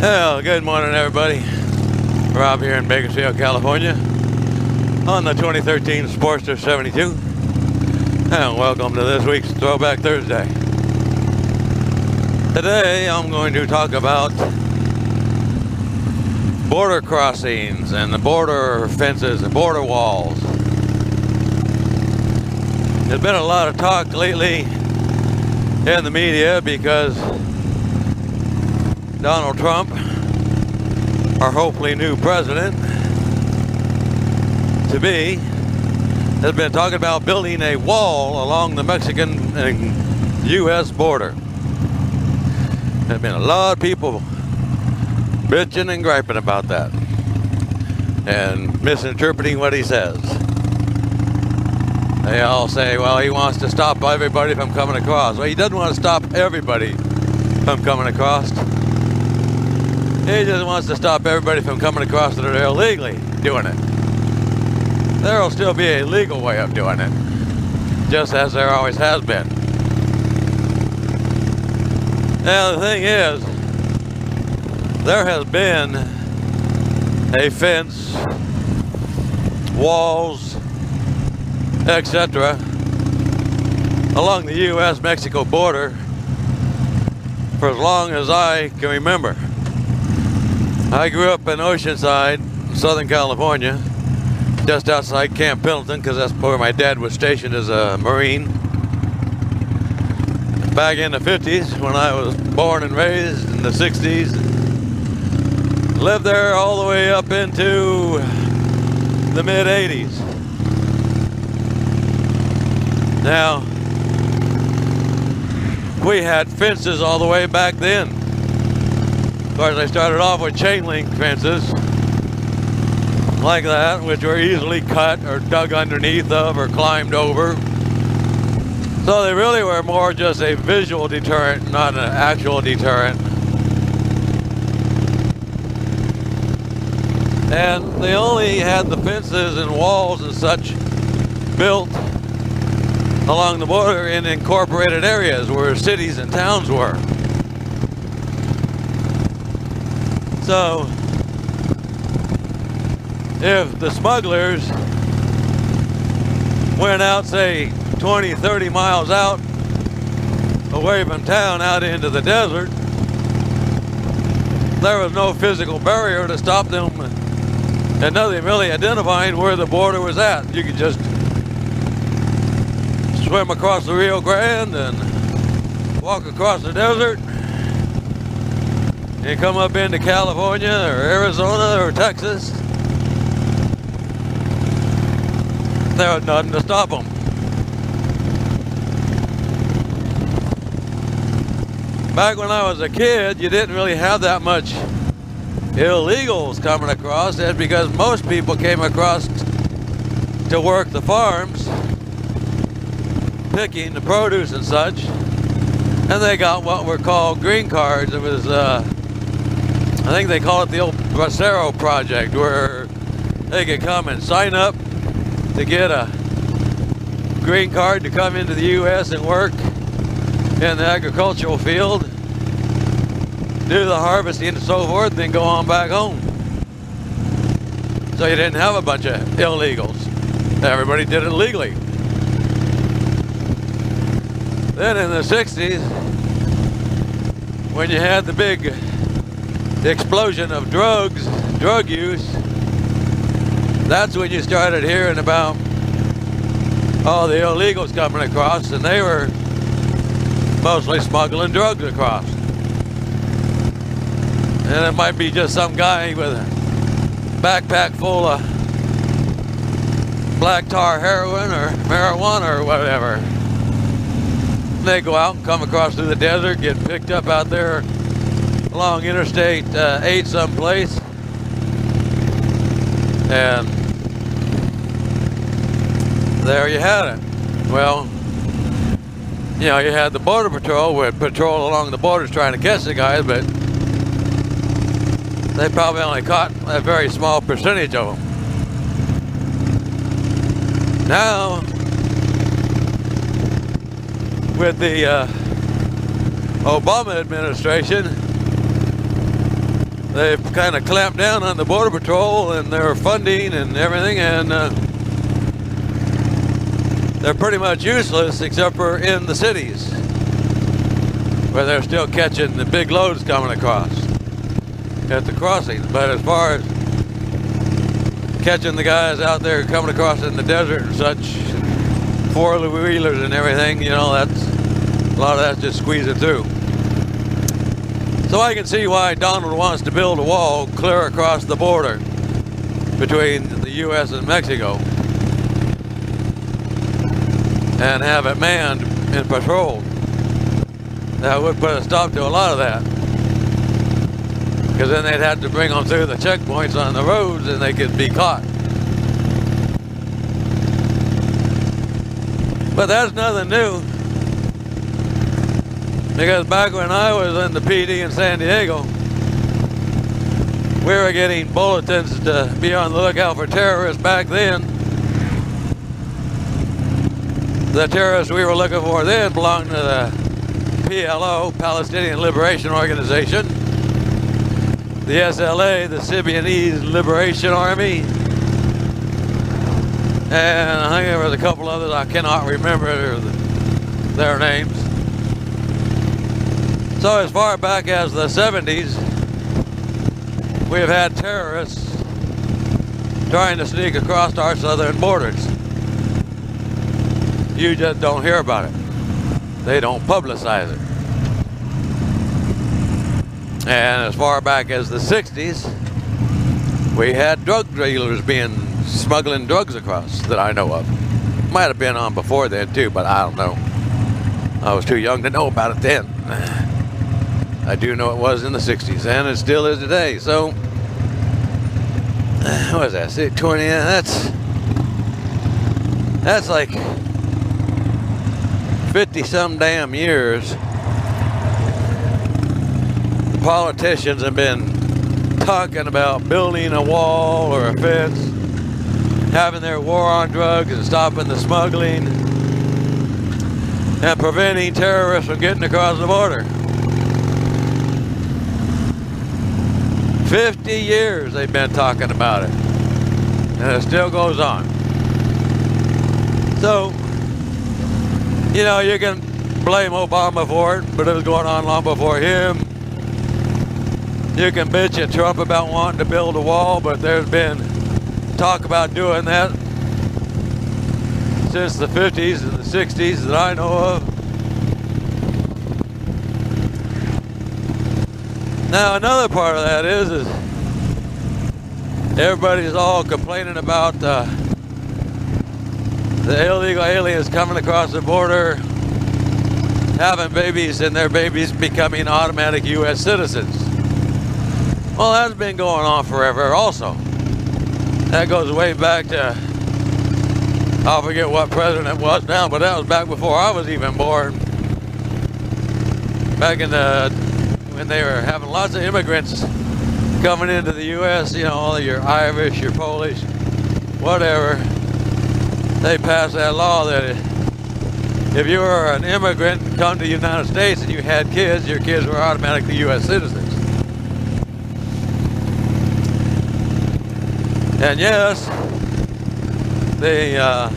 Well, good morning, everybody. Rob here in Bakersfield, California, on the 2013 Sportster 72, and welcome to this week's Throwback Thursday. Today, I'm going to talk about border crossings and the border fences and border walls. There's been a lot of talk lately in the media because Donald Trump, our hopefully new president to be, has been talking about building a wall along the Mexican and U.S. border. There's been a lot of people bitching and griping about that and misinterpreting what he says. They all say, well, he wants to stop everybody from coming across. Well, he doesn't want to stop everybody from coming across. He just wants to stop everybody from coming across that are illegally doing it. There will still be a legal way of doing it, just as there always has been. Now, the thing is, there has been a fence, walls, etc. along the U.S.-Mexico border for as long as I can remember. I grew up in Oceanside, Southern California, just outside Camp Pendleton, because that's where my dad was stationed as a Marine. Back in the 50s, when I was born and raised in the 60s, lived there all the way up into the mid-80s. Now, we had fences all the way back then. Of course, they started off with chain link fences like that, which were easily cut or dug underneath of or climbed over. So they really were more just a visual deterrent, not an actual deterrent. And they only had the fences and walls and such built along the border in incorporated areas where cities and towns were. So, if the smugglers went out, say, 20, 30 miles out, away from town, out into the desert, there was no physical barrier to stop them and nothing really identifying where the border was at. You could just swim across the Rio Grande and walk across the desert and come up into California or Arizona or Texas. There was nothing to stop them. Back when I was a kid, you didn't really have that much illegals coming across. That's because most people came across to work the farms, picking the produce and such, and they got what were called green cards. It was, I think they call it the old Bracero Project, where they could come and sign up to get a green card to come into the U.S. and work in the agricultural field, do the harvesting and so forth, then go on back home. So you didn't have a bunch of illegals. Everybody did it legally. Then in the 60s, when you had the big explosion of drug use, that's when you started hearing about all the illegals coming across, and they were mostly smuggling drugs across. And it might be just some guy with a backpack full of black tar heroin or marijuana or whatever. They go out and come across through the desert, get picked up out there along Interstate 8 someplace, and there you had it. Well, you know, you had the Border Patrol would patrol along the borders trying to catch the guys, but they probably only caught a very small percentage of them. Now, with the Obama administration, they've kind of clamped down on the Border Patrol and their funding and everything, and they're pretty much useless except for in the cities, where they're still catching the big loads coming across at the crossings. But as far as catching the guys out there coming across in the desert and such, four-wheelers and everything, you know, that's a lot of that's just squeezing through. So I can see why Donald wants to build a wall clear across the border between the U.S. and Mexico and have it manned and patrolled. That would put a stop to a lot of that, because then they'd have to bring them through the checkpoints on the roads and they could be caught. But that's nothing new, because back when I was in the PD in San Diego, we were getting bulletins to be on the lookout for terrorists back then. The terrorists we were looking for then belonged to the PLO, Palestinian Liberation Organization, the SLA, the Symbionese Liberation Army, and I think there was a couple others I cannot remember their names. So as far back as the 70s, we've had terrorists trying to sneak across our southern borders. You just don't hear about it. They don't publicize it. And as far back as the 60s, we had drug dealers smuggling drugs across that I know of. Might have been on before then too, but I don't know. I was too young to know about it then. I do know it was in the 60s, and it still is today. So, what is that, 20, that's like 50 some damn years. The politicians have been talking about building a wall or a fence, having their war on drugs and stopping the smuggling and preventing terrorists from getting across the border. 50 years they've been talking about it, and it still goes on. So, you know, you can blame Obama for it, but it was going on long before him. You can bitch at Trump about wanting to build a wall, but there's been talk about doing that since the 50s and the 60s that I know of. Now another part of that is everybody's all complaining about the illegal aliens coming across the border, having babies, and their babies becoming automatic U.S. citizens. Well, that's been going on forever also. That goes way back to, I forget what president it was now, but that was back before I was even born. Back in when they were having lots of immigrants coming into the U.S., you know, all your Irish, your Polish, whatever, they passed that law that if you were an immigrant, come to the United States and you had kids, your kids were automatically U.S. citizens. And yes, the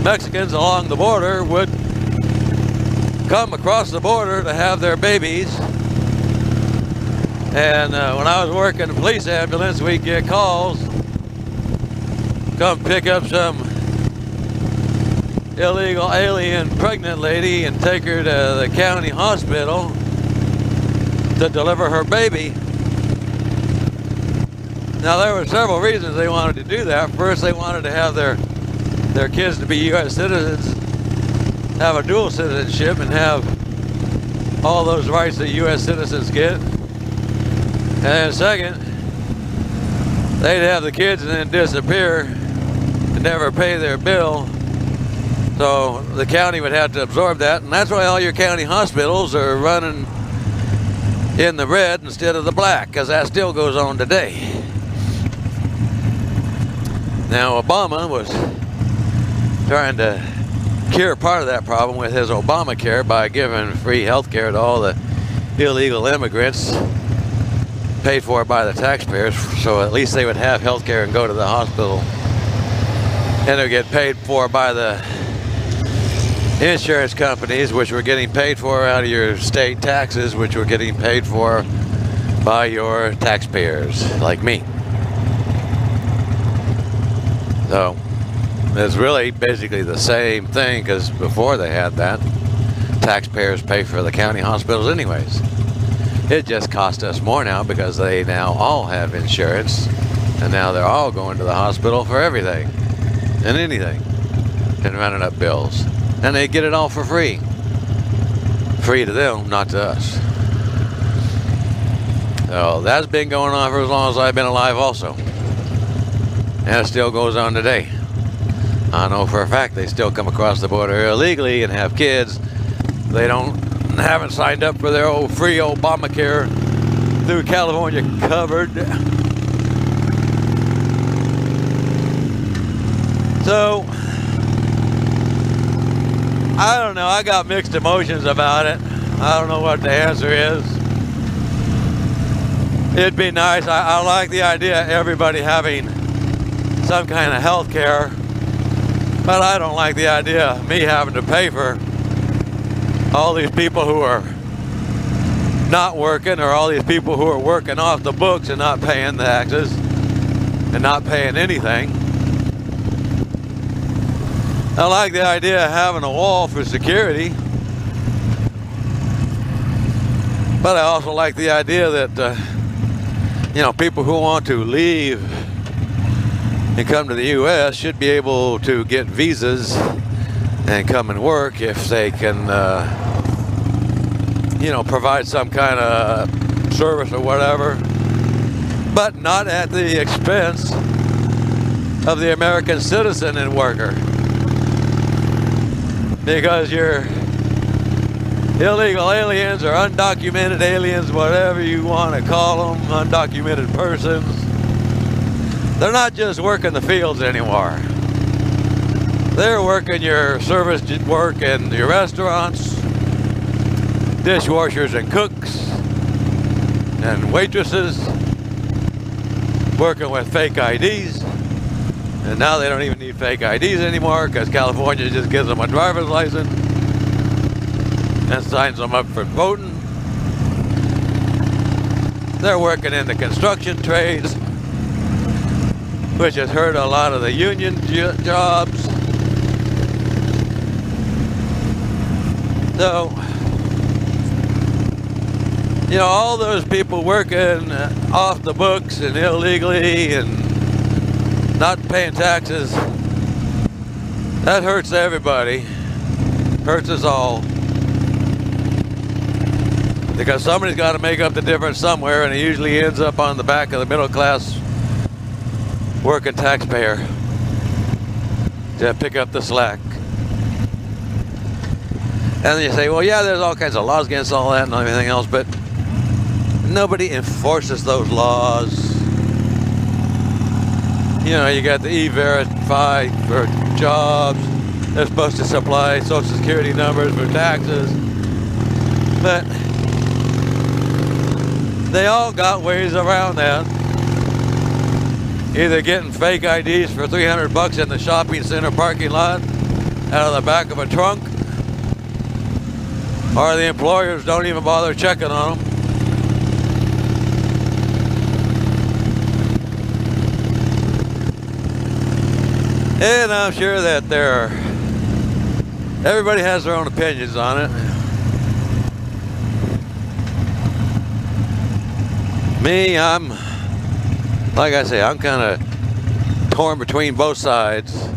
Mexicans along the border would come across the border to have their babies. And when I was working the police ambulance, we'd get calls, come pick up some illegal alien pregnant lady and take her to the county hospital to deliver her baby. Now there were several reasons they wanted to do that. First, they wanted to have their kids to be U.S. citizens, have a dual citizenship, and have all those rights that U.S. citizens get. And then second, they'd have the kids and then disappear and never pay their bill. So the county would have to absorb that, and that's why all your county hospitals are running in the red instead of the black, because that still goes on today. Now Obama was trying to cure part of that problem with his Obamacare by giving free health care to all the illegal immigrants paid for by the taxpayers, so at least they would have health care and go to the hospital. And it would get paid for by the insurance companies, which were getting paid for out of your state taxes, which were getting paid for by your taxpayers, like me. So it's really basically the same thing, because before they had that, taxpayers pay for the county hospitals anyways. It just cost us more now because they now all have insurance, and now they're all going to the hospital for everything and anything and running up bills. And they get it all for free. Free to them, not to us. So that's been going on for as long as I've been alive also. And it still goes on today. I know for a fact they still come across the border illegally and have kids. They haven't signed up for their old free Obamacare through California covered. So, I don't know, I got mixed emotions about it. I don't know what the answer is. It'd be nice, I like the idea of everybody having some kind of health care, but I don't like the idea of me having to pay for all these people who are not working, or all these people who are working off the books and not paying taxes and not paying anything. I like the idea of having a wall for security, but I also like the idea that people who want to leave and come to the U.S. should be able to get visas and come and work if they can provide some kind of service or whatever, but not at the expense of the American citizen and worker. Because your illegal aliens or undocumented aliens, whatever you want to call them, undocumented persons, they're not just working the fields anymore. They're working your service work in your restaurants, dishwashers and cooks and waitresses, working with fake IDs. And now they don't even need fake IDs anymore because California just gives them a driver's license and signs them up for voting. They're working in the construction trades, which has hurt a lot of the union jobs. So, all those people working off the books and illegally and not paying taxes, that hurts everybody, hurts us all. Because somebody's got to make up the difference somewhere, and it usually ends up on the back of the middle class working taxpayer to pick up the slack. And then you say, well, yeah, there's all kinds of laws against all that and everything else, but nobody enforces those laws. You got the E-Verify for jobs. They're supposed to supply Social Security numbers for taxes. But they all got ways around that. Either getting fake IDs for $300 in the shopping center parking lot out of the back of a trunk, or the employers don't even bother checking on them. And I'm sure that everybody has their own opinions on it. Me, like I say, I'm kind of torn between both sides.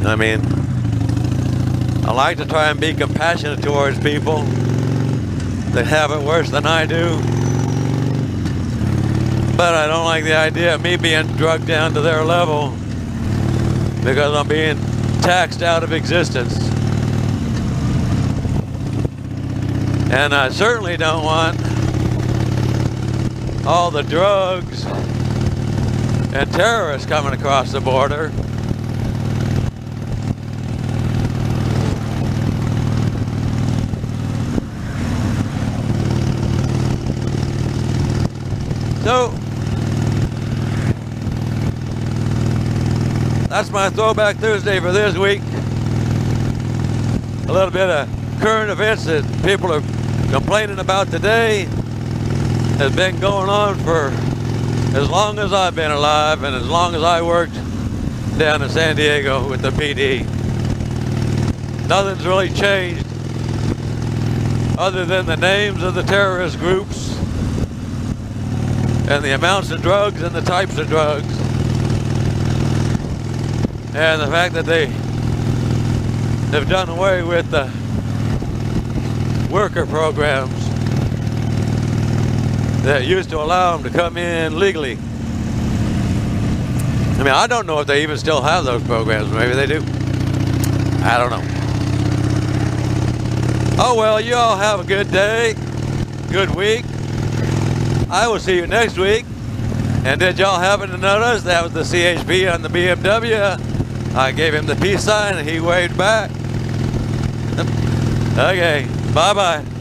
I mean, I like to try and be compassionate towards people that have it worse than I do. But I don't like the idea of me being drugged down to their level because I'm being taxed out of existence. And I certainly don't want all the drugs and terrorists coming across the border. So, that's my Throwback Thursday for this week. A little bit of current events that people are complaining about today has been going on for as long as I've been alive and as long as I worked down in San Diego with the PD. Nothing's really changed other than the names of the terrorist groups and the amounts of drugs and the types of drugs, and the fact that they have done away with the worker programs that used to allow them to come in legally. I mean, I don't know if they even still have those programs. Maybe they do. I don't know. Oh well, you all have a good day, good week. I will see you next week. And did y'all happen to notice that was the CHP on the BMW? I gave him the peace sign and he waved back. Okay, bye-bye.